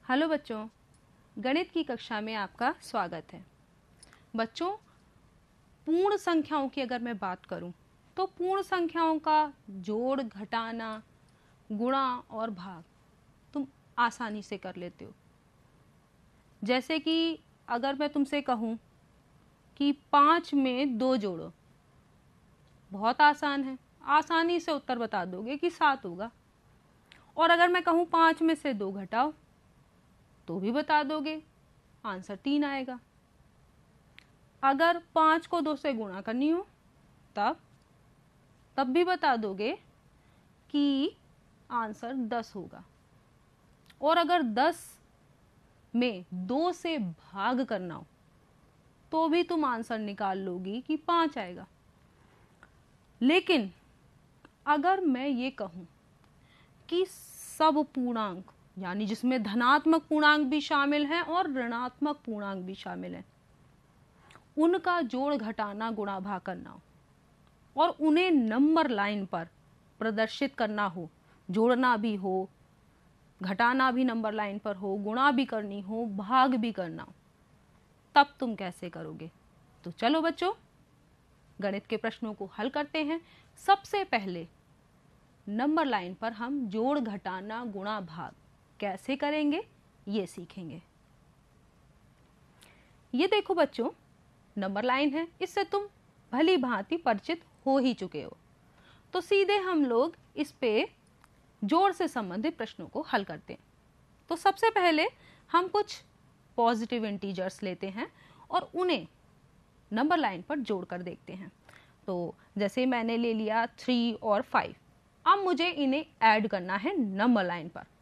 Hello बच्चों, गणित की कक्षा में आपका स्वागत है। बच्चों, पूर्ण संख्याओं की अगर मैं बात करूं तो पूर्ण संख्याओं का जोड़, घटाना, गुणा और भाग तुम आसानी से कर लेते हो। जैसे कि अगर मैं तुमसे कहूं कि 5 में 2 जोड़ो, बहुत आसान है, आसानी से उत्तर बता दोगे कि 7 होगा। और अगर मैं कहूं 5 में से 2 घटाओ तो भी बता दोगे, आंसर 3 आएगा। अगर 5 को 2 से गुणा करनी हो तब भी बता दोगे कि आंसर 10 होगा। और अगर 10 में 2 से भाग करना हो तो भी तुम आंसर निकाल लोगी कि 5 आएगा। लेकिन अगर मैं ये कहूं कि सब पूर्णांक, यानी जिसमें धनात्मक पूर्णांक भी शामिल हैं और ऋणात्मक पूर्णांक भी शामिल हैं, उनका जोड़, घटाना, गुणा, भाग करना हो और उन्हें नंबर लाइन पर प्रदर्शित करना हो, जोड़ना भी हो, घटाना भी नंबर लाइन पर हो, गुणा भी करनी हो, भाग भी करना हो, तब तुम कैसे करोगे? तो चलो बच्चों, गणित के प्रश्नों को हल करते हैं। सबसे पहले नंबर लाइन पर हम जोड़, घटाना, गुणा, भाग कैसे करेंगे ये सीखेंगे। ये देखो बच्चों, नंबर लाइन है, इससे तुम भली भांति परिचित हो ही चुके हो। तो सीधे हम लोग इस पे जोड़ से संबंधित प्रश्नों को हल करते हैं। तो सबसे पहले हम कुछ पॉजिटिव इंटीजर्स लेते हैं और उन्हें नंबर लाइन पर जोड़कर देखते हैं। तो जैसे मैंने ले लिया 3 और 5, अब मुझे इन्हें ऐड करना है नंबर लाइन पर।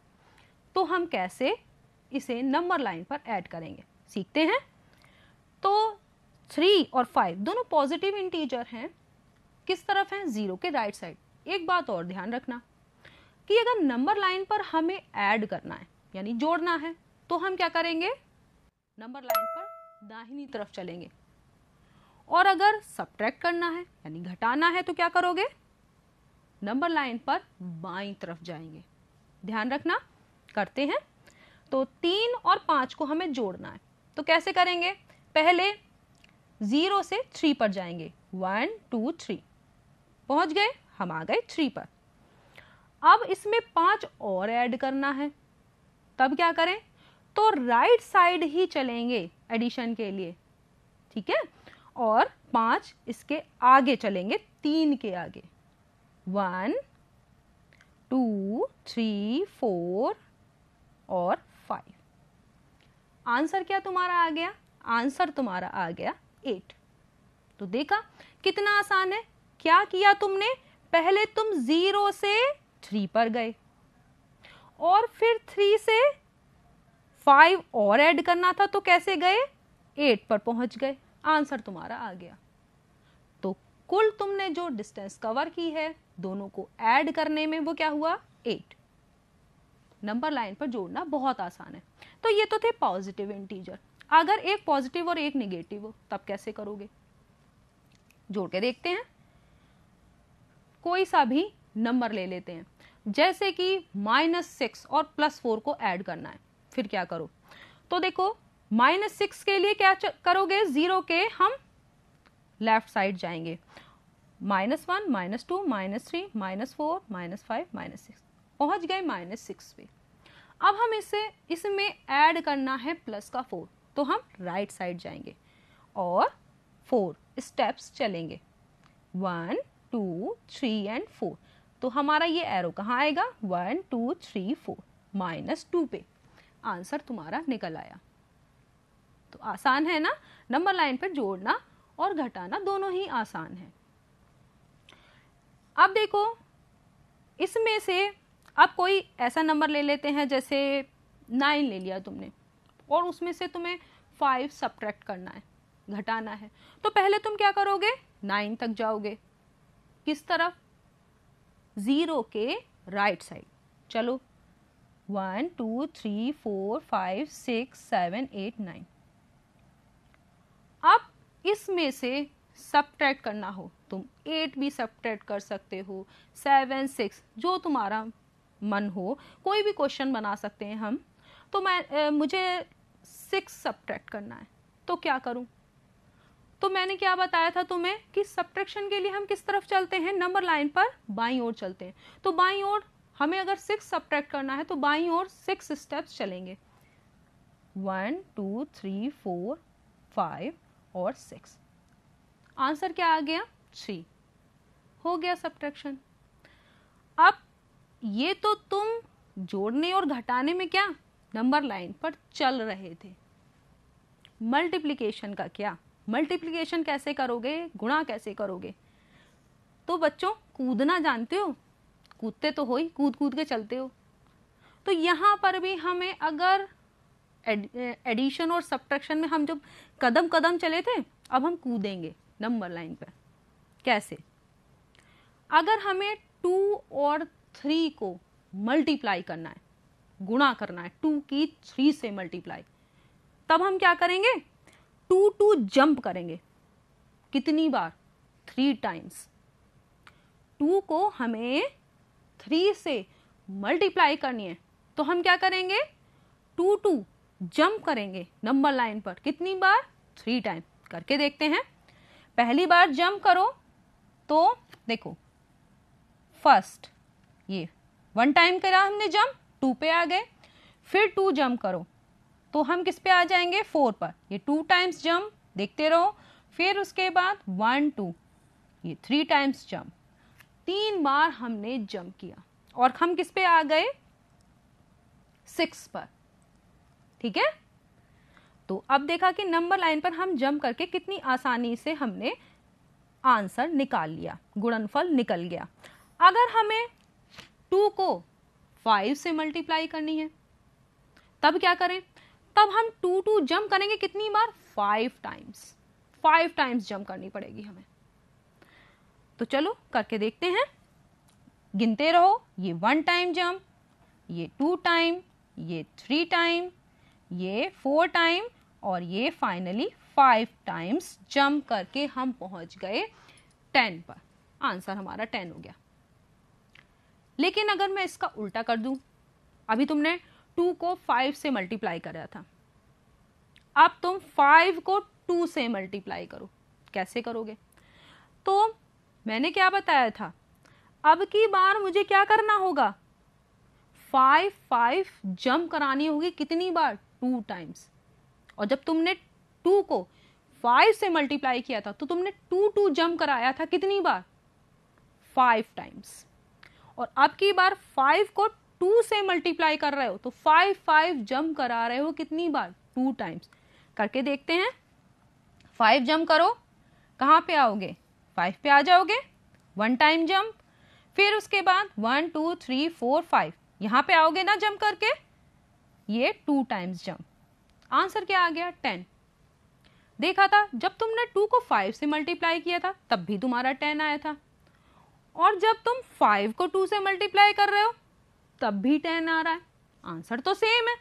तो हम कैसे इसे नंबर लाइन पर ऐड करेंगे सीखते हैं। तो 3 और 5 दोनों पॉजिटिव इंटीजर हैं, किस तरफ हैं? 0 के राइट साइड। एक बात और ध्यान रखना कि अगर नंबर लाइन पर हमें ऐड करना है यानी जोड़ना है तो हम क्या करेंगे? नंबर लाइन पर दाहिनी तरफ चलेंगे। और अगर सब्ट्रैक्ट करना है यानी घटाना है तो क्या करोगे? नंबर लाइन पर बाईं तरफ जाएंगे। ध्यान रखना, करते हैं। तो 3 और 5 को हमें जोड़ना है तो कैसे करेंगे? पहले 0 से 3 पर जाएंगे। 1 2 3 पहुंच गए, हम आ गए 3 पर। अब इसमें 5 और ऐड करना है, तब क्या करें? तो राइट साइड ही चलेंगे एडिशन के लिए, ठीक है। और 5 इसके आगे चलेंगे, 3 के आगे। 1 2 3 4 और 5। आंसर क्या तुम्हारा आ गया? आंसर तुम्हारा आ गया 8। तो देखा कितना आसान है। क्या किया तुमने? पहले तुम 0 से 3 पर गए और फिर 3 से 5 और ऐड करना था तो कैसे गए? 8 पर पहुंच गए, आंसर तुम्हारा आ गया। तो कुल तुमने जो डिस्टेंस कवर की है दोनों को ऐड करने में, वो क्या हुआ? 8। नंबर लाइन पर जोड़ना बहुत आसान है। तो ये तो थे पॉजिटिव इंटीजर। अगर एक पॉजिटिव और एक निगेटिव हो तब कैसे करोगे? जोड़ के देखते हैं। कोई सा भी नंबर ले लेते हैं, जैसे कि -6 और +4 को ऐड करना है, फिर क्या करो? तो देखो, -6 के लिए क्या करोगे? 0 के हम लेफ्ट साइड जाएंगे। -1 -2 -3 -4 -5 -6 पहुंच गए -6 पे। अब हम इसमें ऐड करना है प्लस का 4, तो हम राइट साइड जाएंगे और 4 स्टेप्स चलेंगे। 1 2 3 एंड 4। तो हमारा ये एरो कहाँ आएगा? 1 2 3 4 -2 पे। आंसर तुम्हारा निकल आया। तो आसान है ना? नंबर लाइन पर जोड़ना और घटाना दोनों ही आसान है। अब देखो, इसमें से अब कोई ऐसा नंबर ले लेते हैं, जैसे 9 ले लिया तुमने और उसमें से तुम्हें 5 सब्ट्रैक्ट करना है, घटाना है। तो पहले तुम क्या करोगे? 9 तक जाओगे, किस तरफ? 0 के राइट साइड। चलो 1 2 3 4 5 6 7 8 9। अब इसमें से सब्ट्रैक्ट करना हो तुम 8 भी सब्ट्रैक्ट कर सकते हो, 7 6 जो तुम्हारा मन हो, कोई भी क्वेश्चन बना सकते हैं हम। तो मुझे 6 सब्ट्रैक्ट करना है, तो क्या करूं? तो मैंने क्या बताया था तुम्हें कि सब्ट्रैक्शन के लिए हम किस तरफ चलते हैं, नंबर लाइन पर बाईं ओर चलते हैं। तो बाईं ओर हमें अगर 6 सब्ट्रैक्ट करना है तो बाईं ओर 6 स्टेप्स चलेंगे, 1 2 3 4 5 और 6। आंसर क्या आ गया? 3। हो गया सब्ट्रैक्शन। अब ये तो तुम जोड़ने और घटाने में क्या नंबर लाइन पर चल रहे थे। मल्टीप्लिकेशन का क्या? मल्टीप्लिकेशन कैसे करोगे, गुणा कैसे करोगे? तो बच्चों कूदना जानते हो, कूदते तो हो ही, कूद कूद के चलते हो। तो यहाँ पर भी हमें अगर एडिशन और सब्ट्रैक्शन में हम जब कदम कदम चले थे, अब हम कूदेंगे नंबर लाइन पर। कैसे? अगर हमें 2 और 3 को मल्टीप्लाई करना है, गुणा करना है 2 की 3 से मल्टीप्लाई, तब हम क्या करेंगे? 2 जंप करेंगे। कितनी बार? 3 टाइम्स। 2 को हमें 3 से मल्टीप्लाई करनी है, तो हम क्या करेंगे? 2 जंप करेंगे नंबर लाइन पर। कितनी बार? 3 टाइम। करके देखते हैं। पहली बार जंप करो तो देखो, फर्स्ट ये 1 टाइम करा हमने जंप, 2 पे आ गए। फिर 2 जंप करो तो हम किस पे आ जाएंगे? 4 पर। ये 2 टाइम्स जंप, देखते रहो। फिर उसके बाद 1 2, ये 3 टाइम्स जंप। 3 बार हमने जंप किया और हम किस पे आ गए? 6 पर। ठीक है। तो अब देखा कि नंबर लाइन पर हम जंप करके कितनी आसानी से हमने आंसर निकाल लिया, गुणनफल निकल गया। अगर हमें 2 को 5 से मल्टीप्लाई करनी है, तब क्या करें? तब हम 2 जंप करेंगे। कितनी बार? 5 टाइम्स। 5 टाइम्स जंप करनी पड़ेगी हमें। तो चलो करके देखते हैं। गिनते रहो। ये 1 टाइम जंप, ये 2 टाइम, ये 3 टाइम, ये 4 टाइम और ये फाइनली 5 टाइम्स जंप करके हम पहुंच गए 10 पर। आंसर हमारा 10 हो गया। लेकिन अगर मैं इसका उल्टा कर दूं, अभी तुमने 2 को 5 से मल्टीप्लाई करा था, अब तुम 5 को 2 से मल्टीप्लाई करो। कैसे करोगे? तो मैंने क्या बताया था, अब की बार मुझे क्या करना होगा? 5 जंप करानी होगी। कितनी बार? 2 टाइम्स। और जब तुमने 2 को 5 से मल्टीप्लाई किया था तो तुमने 2 जंप कराया था। कितनी बार? 5 टाइम्स। और अब की बार 5 को 2 से मल्टीप्लाई कर रहे हो तो 5 जंप करा रहे हो। कितनी बार? 2 टाइम्स। करके देखते हैं। 5 जंप करो, कहां पे आओगे? 5 पे आ जाओगे। 1 टाइम जंप, फिर उसके बाद 1 2 3 4 5 यहां पे आओगे ना जंप करके। ये 2 टाइम्स जंप। आंसर क्या आ गया? 10। देखा था, जब तुमने 2 को 5 से मल्टीप्लाई किया था तब भी तुम्हारा 10 आया था, और जब तुम 5 को 2 से मल्टीप्लाई कर रहे हो तब भी 10 आ रहा है। आंसर तो सेम है।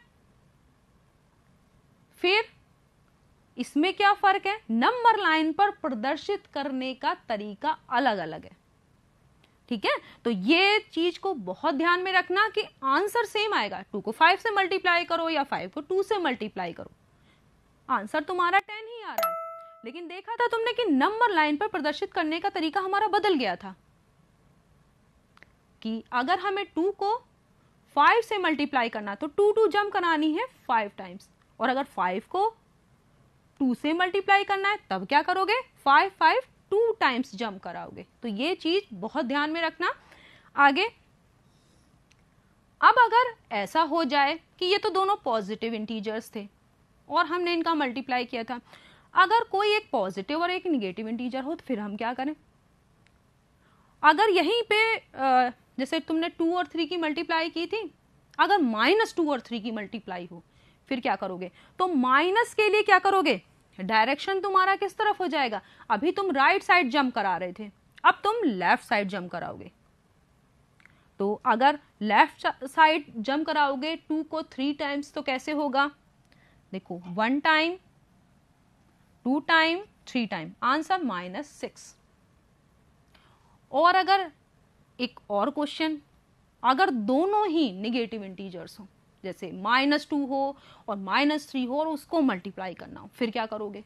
फिर इसमें क्या फर्क है? नंबर लाइन पर प्रदर्शित करने का तरीका अलग अलग है। ठीक है। तो ये चीज को बहुत ध्यान में रखना कि आंसर सेम आएगा। 2 को 5 से मल्टीप्लाई करो या 5 को 2 से मल्टीप्लाई करो, आंसर तुम्हारा 10 ही आ रहा है। लेकिन देखा था तुमने कि नंबर लाइन पर प्रदर्शित करने का तरीका हमारा बदल गया था कि अगर हमें 2 को 5 से मल्टीप्लाई करना तो 2 जंप करानी है 5 टाइम्स, और अगर 5 को 2 से मल्टीप्लाई करना है तब क्या करोगे? 5 2 टाइम्स जंप कराओगे। तो ये चीज बहुत ध्यान में रखना। आगे, अब अगर ऐसा हो जाए कि ये तो दोनों पॉजिटिव इंटीजर्स थे और हमने इनका मल्टीप्लाई किया था, अगर कोई एक पॉजिटिव और एक निगेटिव इंटीजर हो तो फिर हम क्या करें? अगर यहीं पे जैसे तुमने 2 और 3 की मल्टीप्लाई की थी, अगर -2 और 3 की मल्टीप्लाई हो फिर क्या करोगे? तो माइनस के लिए क्या करोगे? डायरेक्शन तुम्हारा किस तरफ हो जाएगा? अभी तुम राइट साइड जंप करा रहे थे, अब तुम लेफ्ट साइड जंप कराओगे। तो अगर लेफ्ट साइड जंप कराओगे 2 को 3 टाइम्स तो कैसे होगा? देखो, 1 टाइम, 2 टाइम, 3 टाइम, आंसर -6। और अगर एक और क्वेश्चन, अगर दोनों ही निगेटिव इंटीजर्स हो जैसे -2 हो और -3 हो और उसको मल्टीप्लाई करना हो, फिर क्या करोगे?